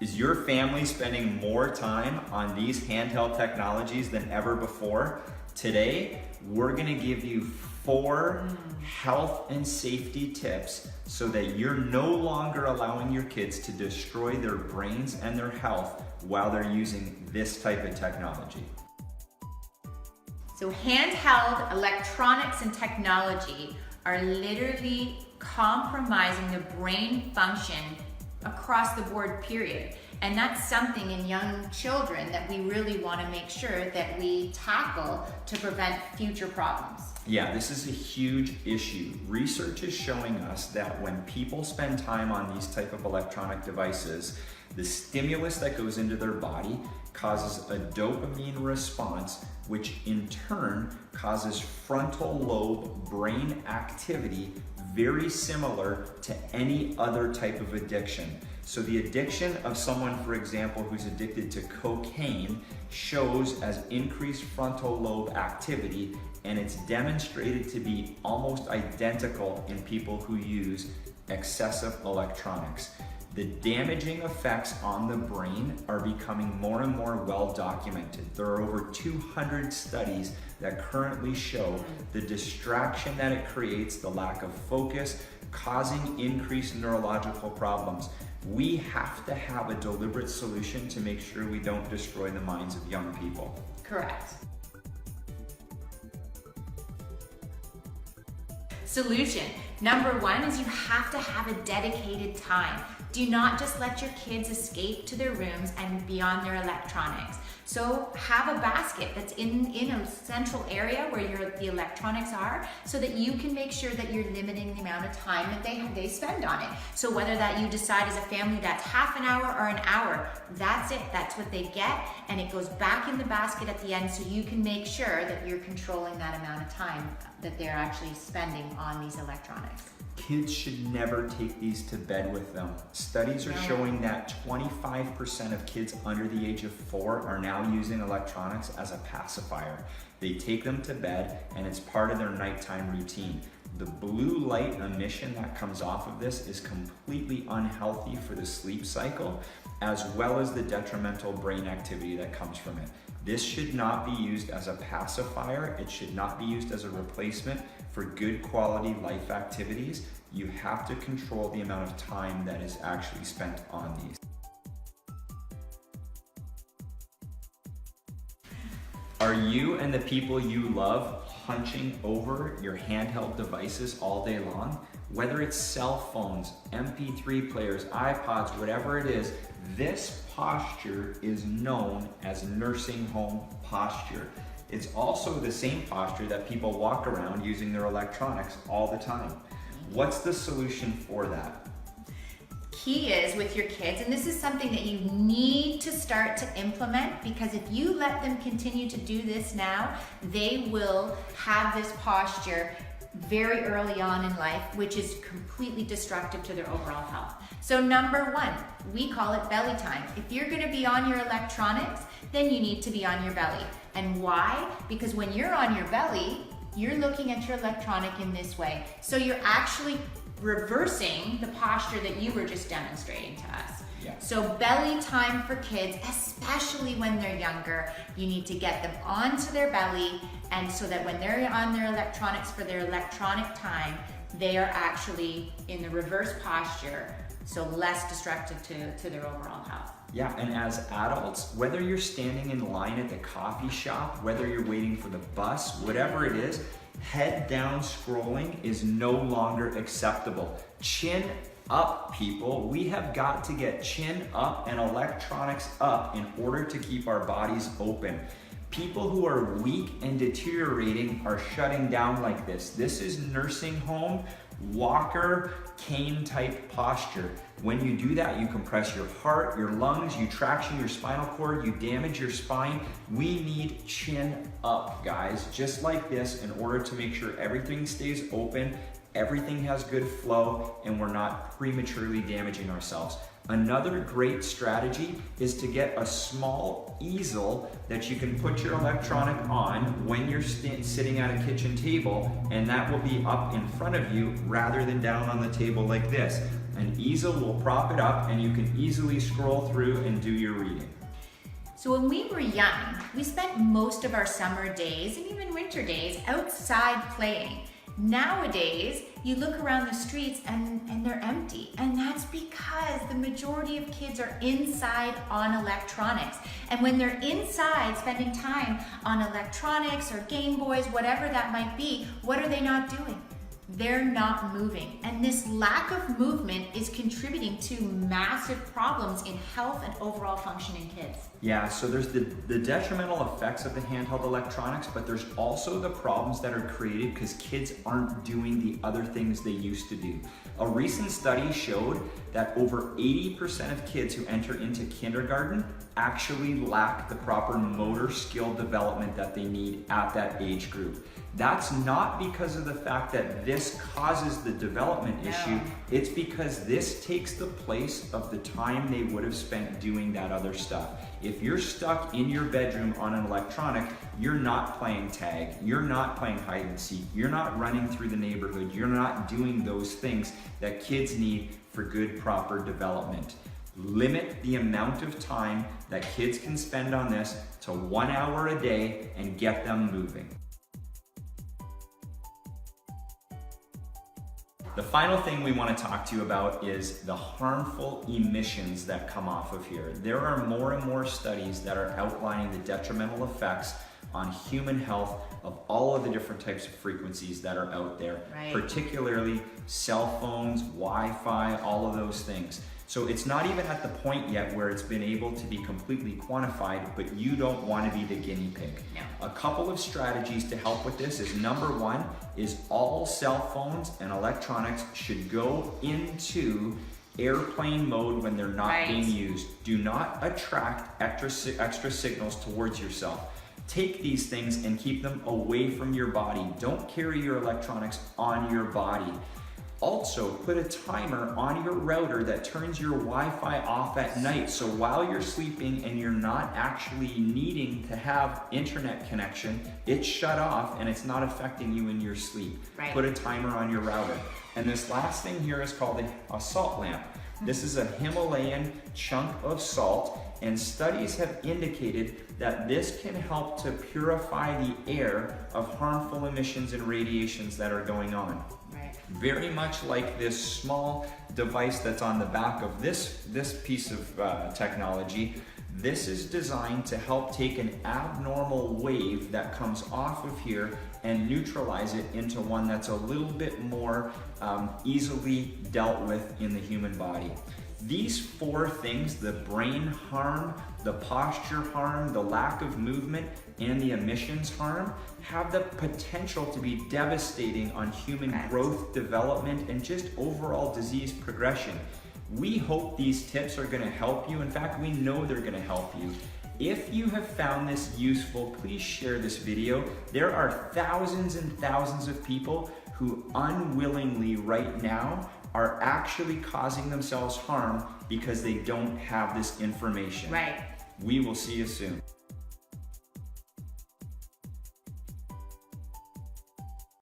Is your family spending more time on these handheld technologies than ever before? Today, we're gonna give you 4 health and safety tips so that you're no longer allowing your kids to destroy their brains and their health while they're using this type of technology. So handheld electronics and technology are literally compromising the brain function across the board, period. And that's something in young children that we really want to make sure that we tackle to prevent future problems. Yeah, this is a huge issue. Research is showing us that when people spend time on these type of electronic devices, the stimulus that goes into their body causes a dopamine response, which in turn causes frontal lobe brain activity very similar to any other type of addiction. So the addiction of someone, for example, who's addicted to cocaine shows as increased frontal lobe activity, and it's demonstrated to be almost identical in people who use excessive electronics. The damaging effects on the brain are becoming more and more well documented. There are over 200 studies that currently show the distraction that it creates, the lack of focus, causing increased neurological problems. We have to have a deliberate solution to make sure we don't destroy the minds of young people. Correct. Solution. Number 1 is you have to have a dedicated time. Do not just let your kids escape to their rooms and be on their electronics. So have a basket that's in a central area where the electronics are, so that you can make sure that you're limiting the amount of time that they spend on it. So whether that you decide as a family that's half an hour or an hour, that's it, that's what they get, and it goes back in the basket at the end, so you can make sure that you're controlling that amount of time that they're actually spending on these electronics. Kids should never take these to bed with them. Studies are showing that 25% of kids under the age of 4 are now using electronics as a pacifier. They take them to bed and it's part of their nighttime routine. The blue light emission that comes off of this is completely unhealthy for the sleep cycle, as well as the detrimental brain activity that comes from it. This should not be used as a pacifier. It should not be used as a replacement for good quality life activities. You have to control the amount of time that is actually spent on these. Are you and the people you love hunching over your handheld devices all day long? Whether it's cell phones, MP3 players, iPods, whatever it is, this posture is known as nursing home posture. It's also the same posture that people walk around using their electronics all the time. What's the solution for that? Key is with your kids, and this is something that you need to start to implement, because if you let them continue to do this now, they will have this posture very early on in life, which is completely destructive to their overall health. So number 1, we call it belly time. If you're gonna be on your electronics, then you need to be on your belly. And why? Because when you're on your belly, you're looking at your electronic in this way. So you're actually reversing the posture that you were just demonstrating to us. Yeah. So belly time for kids, especially when they're younger, you need to get them onto their belly, and so that when they're on their electronics for their electronic time, they are actually in the reverse posture, so less destructive to their overall health. Yeah, and as adults, whether you're standing in line at the coffee shop, whether you're waiting for the bus, whatever it is, head down scrolling is no longer acceptable. Chin up, people. We have got to get chin up and electronics up in order to keep our bodies open. People who are weak and deteriorating are shutting down like this. This is nursing home, walker, cane type posture. When you do that, you compress your heart, your lungs, you traction your spinal cord, you damage your spine. We need chin up, guys, just like this, in order to make sure everything stays open, everything has good flow, and we're not prematurely damaging ourselves. Another great strategy is to get a small easel that you can put your electronic on when you're sitting at a kitchen table, and that will be up in front of you rather than down on the table like this. An easel will prop it up and you can easily scroll through and do your reading. So when we were young, we spent most of our summer days and even winter days outside playing. Nowadays, you look around the streets and they're empty. And that's because the majority of kids are inside on electronics. And when they're inside spending time on electronics or Game Boys, whatever that might be, what are they not doing? They're not moving. And this lack of movement is contributing to massive problems in health and overall function in kids. Yeah, so there's the detrimental effects of the handheld electronics, but there's also the problems that are created because kids aren't doing the other things they used to do. A recent study showed that over 80% of kids who enter into kindergarten actually lack the proper motor skill development that they need at that age group. That's not because of the fact that this causes the development issue. It's because this takes the place of the time they would have spent doing that other stuff. If you're stuck in your bedroom on an electronic, you're not playing tag, you're not playing hide and seek, you're not running through the neighborhood, you're not doing those things that kids need for good, proper development. Limit the amount of time that kids can spend on this to 1 hour a day and get them moving. The final thing we want to talk to you about is the harmful emissions that come off of here. There are more and more studies that are outlining the detrimental effects on human health of all of the different types of frequencies that are out there, particularly cell phones, Wi-Fi, all of those things. So it's not even at the point yet where it's been able to be completely quantified, but you don't want to be the guinea pig. No. A couple of strategies to help with this is number one is all cell phones and electronics should go into airplane mode when they're not being used. Do not attract extra signals towards yourself. Take these things and keep them away from your body. Don't carry your electronics on your body. Also, put a timer on your router that turns your Wi-Fi off at night. So while you're sleeping and you're not actually needing to have internet connection, it's shut off and it's not affecting you in your sleep. Put a timer on your router. And this last thing here is called a salt lamp. This is a Himalayan chunk of salt, and studies have indicated that this can help to purify the air of harmful emissions and radiations that are going on. Very much like this small device that's on the back of this piece of technology. This is designed to help take an abnormal wave that comes off of here and neutralize it into one that's a little bit more easily dealt with in the human body. These four things, the brain harm, the posture harm, the lack of movement, and the emissions harm, have the potential to be devastating on human growth, development, and just overall disease progression. We hope these tips are going to help you. In fact, we know they're going to help you. If you have found this useful, please share this video. There are thousands and thousands of people who unwillingly right now are actually causing themselves harm because they don't have this information. We will see you soon.